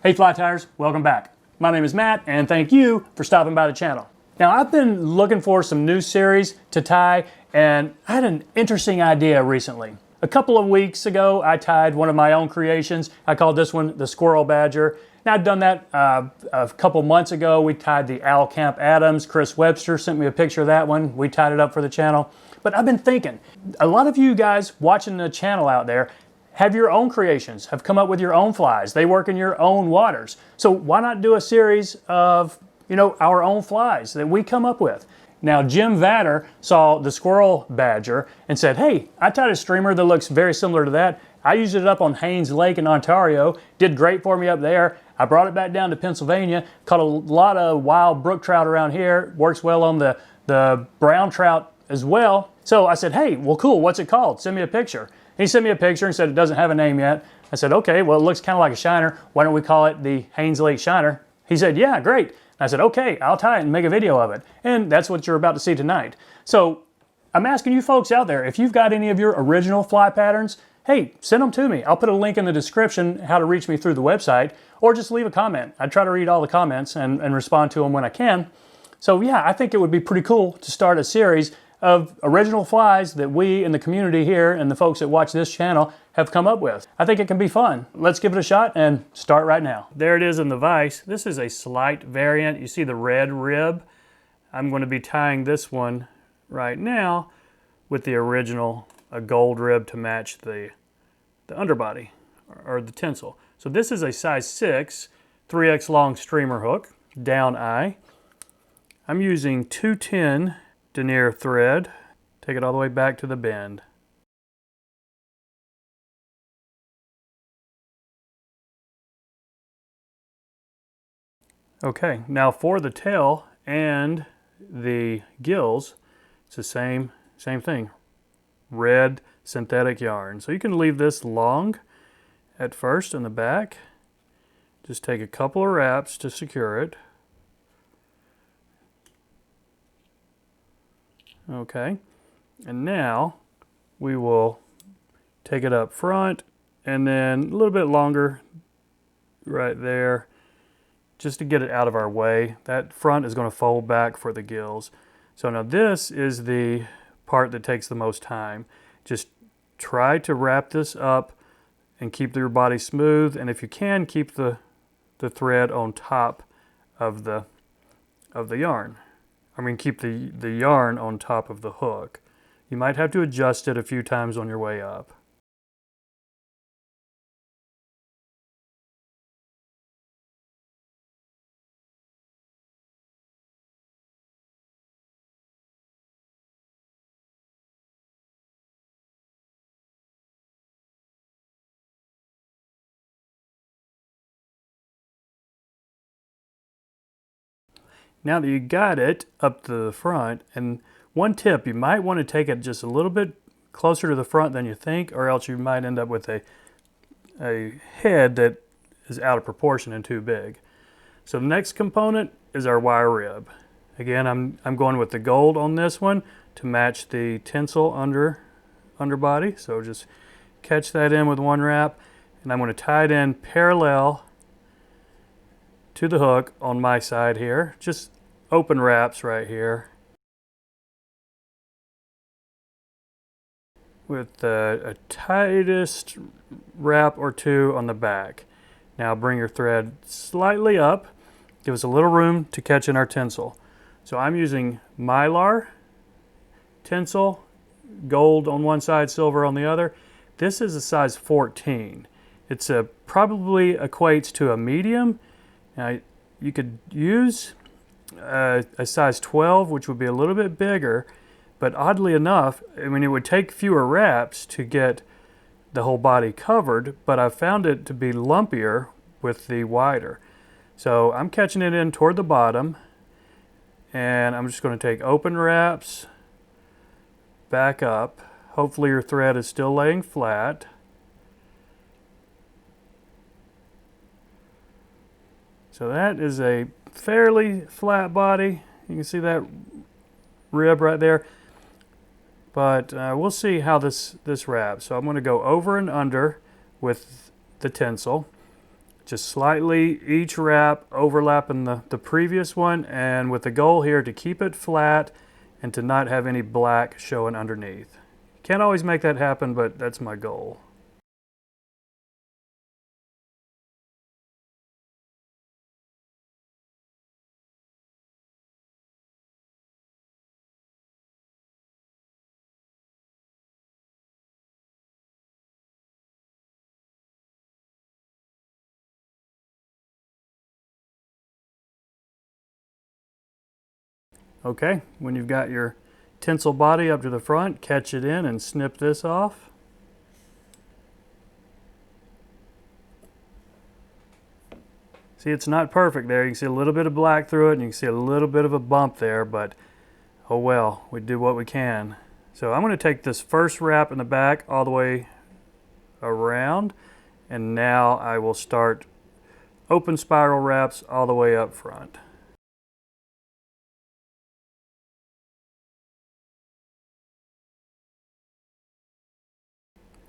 Hey fly tyers, welcome back. My name is Matt and thank you for stopping by the channel. Now I've been looking for some new series to tie and I had an interesting idea recently. A couple of weeks ago I tied one of my own creations. I called this one the Squirrel Badger. Now I'd done that a couple months ago. We tied the Owl Camp Adams. Chris Webster sent me a picture of that one. We tied it up for the channel. But I've been thinking, a lot of you guys watching the channel out there have your own creations, have come up with your own flies. They work in your own waters. So why not do a series of, our own flies that we come up with? Now, Jim Vatter saw the Squirrel Badger and said, hey, I tied a streamer that looks very similar to that. I used it up on Haines Lake in Ontario. Did great for me up there. I brought it back down to Pennsylvania. Caught a lot of wild brook trout around here. Works well on the brown trout as well. So I said, hey, well, cool. What's it called? Send me a picture. He sent me a picture and said it doesn't have a name yet. I said, okay, well, it looks kind of like a shiner. Why don't we call it the Haines Lake Shiner? He said, yeah, great. I said, okay, I'll tie it and make a video of it. And that's what you're about to see tonight. So I'm asking you folks out there, if you've got any of your original fly patterns, hey, send them to me. I'll put a link in the description how to reach me through the website, or just leave a comment. I try to read all the comments and respond to them when I can. So yeah, I think it would be pretty cool to start a series of original flies that we in the community here and the folks that watch this channel have come up with. I think it can be fun. Let's give it a shot and start right now. There it is in the vise. This is a slight variant. You see the red rib. I'm going to be tying this one right now with the original, a gold rib to match the underbody or the tinsel. So this is a size 6, 3X long streamer hook, down eye. I'm using 210 denier thread. Take it all the way back to the bend. Okay, now for the tail and the gills, it's the same thing. Red synthetic yarn. So you can leave this long at first in the back. Just take a couple of wraps to secure it. Okay, and now we will take it up front and then a little bit longer right there just to get it out of our way. That front is going to fold back for the gills. So now this is the part that takes the most time. Just try to wrap this up and keep your body smooth, and if you can, keep the thread on top of the yarn. Keep the yarn on top of the hook. You might have to adjust it a few times on your way up. Now that you got it up to the front, and one tip, you might want to take it just a little bit closer to the front than you think, or else you might end up with a head that is out of proportion and too big. So the next component is our wire rib. Again, I'm going with the gold on this one to match the tinsel underbody. So just catch that in with one wrap, and I'm going to tie it in parallel to the hook on my side here. Just open wraps right here with a tightest wrap or two on the back. Now bring your thread slightly up, give us a little room to catch in our tinsel. So I'm using mylar tinsel, gold on one side, silver on the other. This is a size 14. It's probably equates to a medium. Now, you could use a size 12, which would be a little bit bigger, but oddly enough, it would take fewer wraps to get the whole body covered, but I found it to be lumpier with the wider. So I'm catching it in toward the bottom, and I'm just going to take open wraps, back up. Hopefully your thread is still laying flat. So that is a fairly flat body. You can see that rib right there. But we'll see how this wraps. So I'm going to go over and under with the tinsel. just slightly each wrap overlapping the previous one, and with the goal here to keep it flat and to not have any black showing underneath. Can't always make that happen, but that's my goal. Okay, when you've got your tinsel body up to the front, catch it in and snip this off. See, it's not perfect there. You can see a little bit of black through it, and you can see a little bit of a bump there, but oh well, we do what we can. So I'm going to take this first wrap in the back all the way around, and now I will start open spiral wraps all the way up front.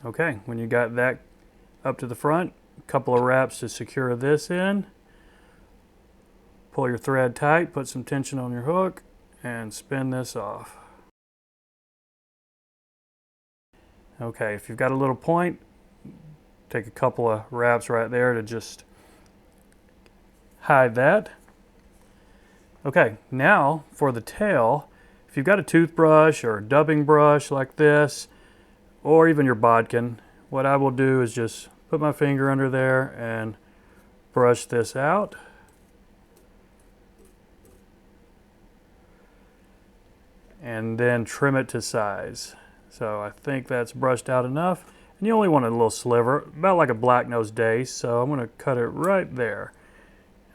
Okay, when you got that up to the front, a couple of wraps to secure this in. Pull your thread tight, put some tension on your hook, and spin this off. Okay, if you've got a little point, take a couple of wraps right there to just hide that. Okay, now for the tail, if you've got a toothbrush or a dubbing brush like this, or even your bodkin, what I will do is just put my finger under there and brush this out. And then trim it to size. So I think that's brushed out enough. And you only want a little sliver, about like a black-nosed dace, so I'm going to cut it right there.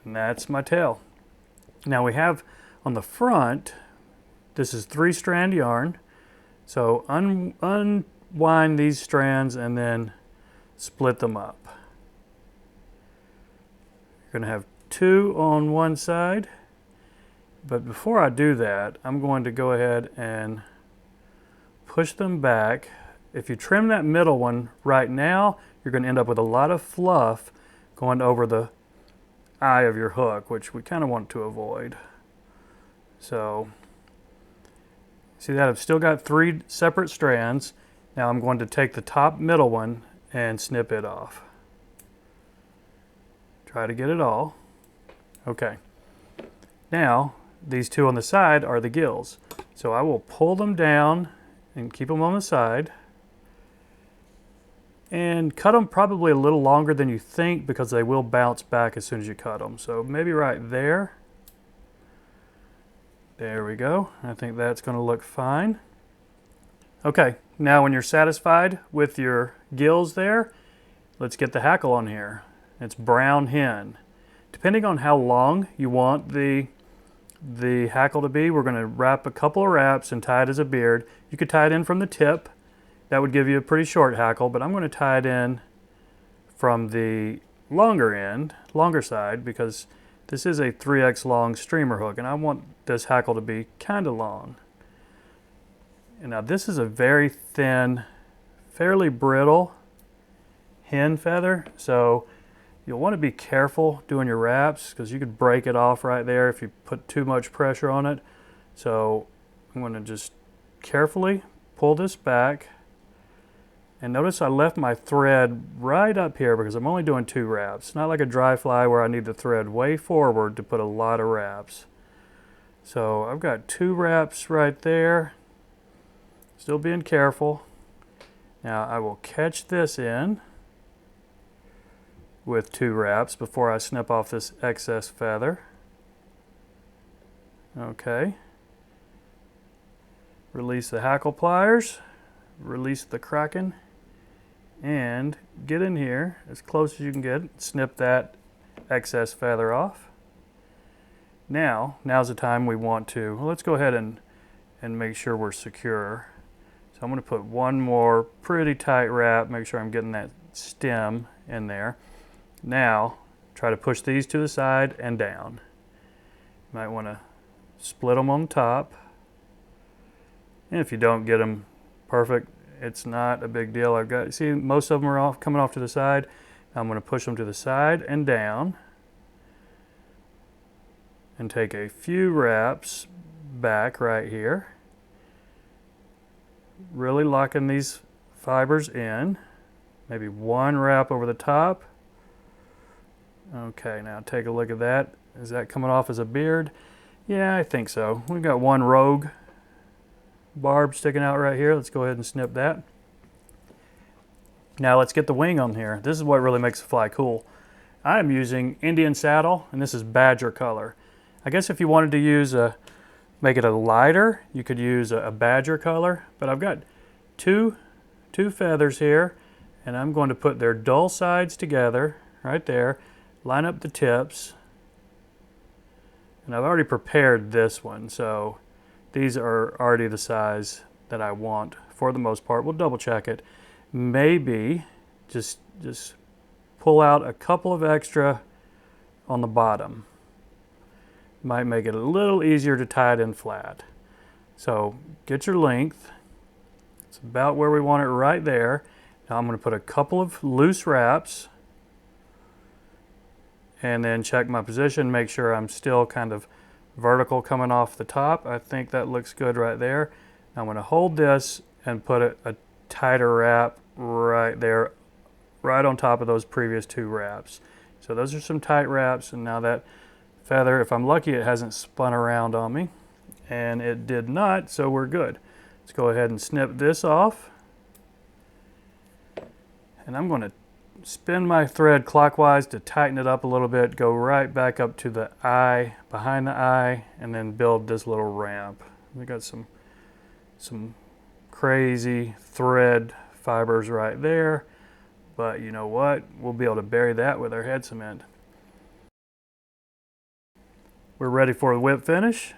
And that's my tail. Now we have on the front, this is 3-strand yarn. So unwind these strands and then split them up. You're going to have 2 on one side. But before I do that, I'm going to go ahead and push them back. If you trim that middle one right now, you're going to end up with a lot of fluff going over the eye of your hook, which we kind of want to avoid. So, see that I've still got 3 separate strands. Now I'm going to take the top middle one and snip it off. Try to get it all. Okay. Now, these 2 on the side are the gills. So I will pull them down and keep them on the side. And cut them probably a little longer than you think because they will bounce back as soon as you cut them. So maybe right there. There we go. I think that's going to look fine. Okay, now when you're satisfied with your gills there, let's get the hackle on here. It's brown hen. Depending on how long you want the hackle to be, we're going to wrap a couple of wraps and tie it as a beard. You could tie it in from the tip. That would give you a pretty short hackle, but I'm going to tie it in from the longer side, because this is a 3x long streamer hook, and I want this hackle to be kind of long. And now this is a very thin, fairly brittle hen feather, so you'll want to be careful doing your wraps because you could break it off right there if you put too much pressure on it. So I'm going to just carefully pull this back. And notice I left my thread right up here because I'm only doing 2 wraps. Not like a dry fly where I need the thread way forward to put a lot of wraps. So I've got 2 wraps right there. Still being careful. Now I will catch this in with 2 wraps before I snip off this excess feather. Okay. Release the hackle pliers, release the kraken, and get in here as close as you can get. Snip that excess feather off. Now's the time we want to, well, let's go ahead and make sure we're secure. So I'm going to put one more pretty tight wrap, make sure I'm getting that stem in there. Now, try to push these to the side and down. You might want to split them on top. And if you don't get them perfect, it's not a big deal. See, most of them are coming off to the side. I'm going to push them to the side and down and take a few wraps back right here. Really locking these fibers in. Maybe one wrap over the top. Okay, now take a look at that. Is that coming off as a beard? Yeah, I think so. We've got one rogue barb sticking out right here. Let's go ahead and snip that. Now let's get the wing on here. This is what really makes the fly cool. I am using Indian saddle, and this is badger color. I guess if you wanted to use make it a lighter, you could use a badger color, but I've got two feathers here, and I'm going to put their dull sides together right there, line up the tips, and I've already prepared this one, so these are already the size that I want for the most part. We'll double check it. Maybe just pull out a couple of extra on the bottom. Might make it a little easier to tie it in flat. So get your length. It's about where we want it right there. Now I'm going to put a couple of loose wraps and then check my position, make sure I'm still kind of vertical coming off the top. I think that looks good right there. Now I'm going to hold this and put a tighter wrap right there, right on top of those previous two wraps. So those are some tight wraps, and now that feather, if I'm lucky, it hasn't spun around on me, and it did not, so we're good. Let's go ahead and snip this off, and I'm going to spin my thread clockwise to tighten it up a little bit, go right back up to the eye, behind the eye, and then build this little ramp. We got some crazy thread fibers right there, but you know what? We'll be able to bury that with our head cement. We're ready for the whip finish.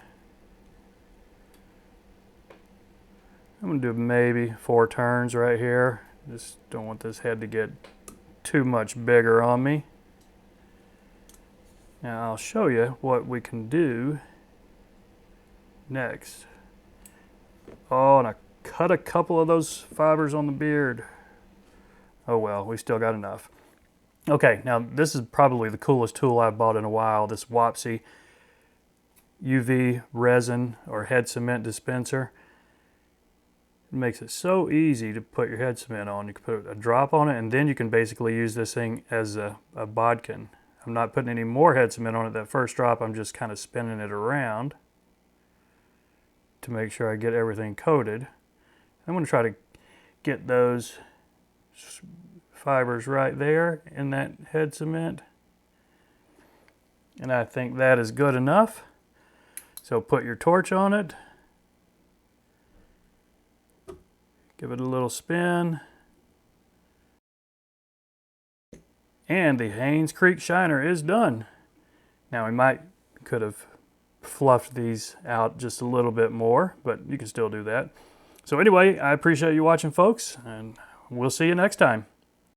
I'm going to do maybe 4 turns right here. Just don't want this head to get too much bigger on me. Now I'll show you what we can do next. Oh, and I cut a couple of those fibers on the beard. Oh well, we still got enough. Okay, now this is probably the coolest tool I've bought in a while, this Wapsi UV resin or head cement dispenser. It makes it so easy to put your head cement on. You can put a drop on it, and then you can basically use this thing as a bodkin. I'm not putting any more head cement on it that first drop. I'm just kind of spinning it around to make sure I get everything coated. I'm going to try to get those fibers right there in that head cement, and I think that is good enough. So put your torch on it, give it a little spin, and the Haines Creek Shiner is done. Now we could have fluffed these out just a little bit more, but you can still do that. So anyway, I appreciate you watching, folks, and we'll see you next time.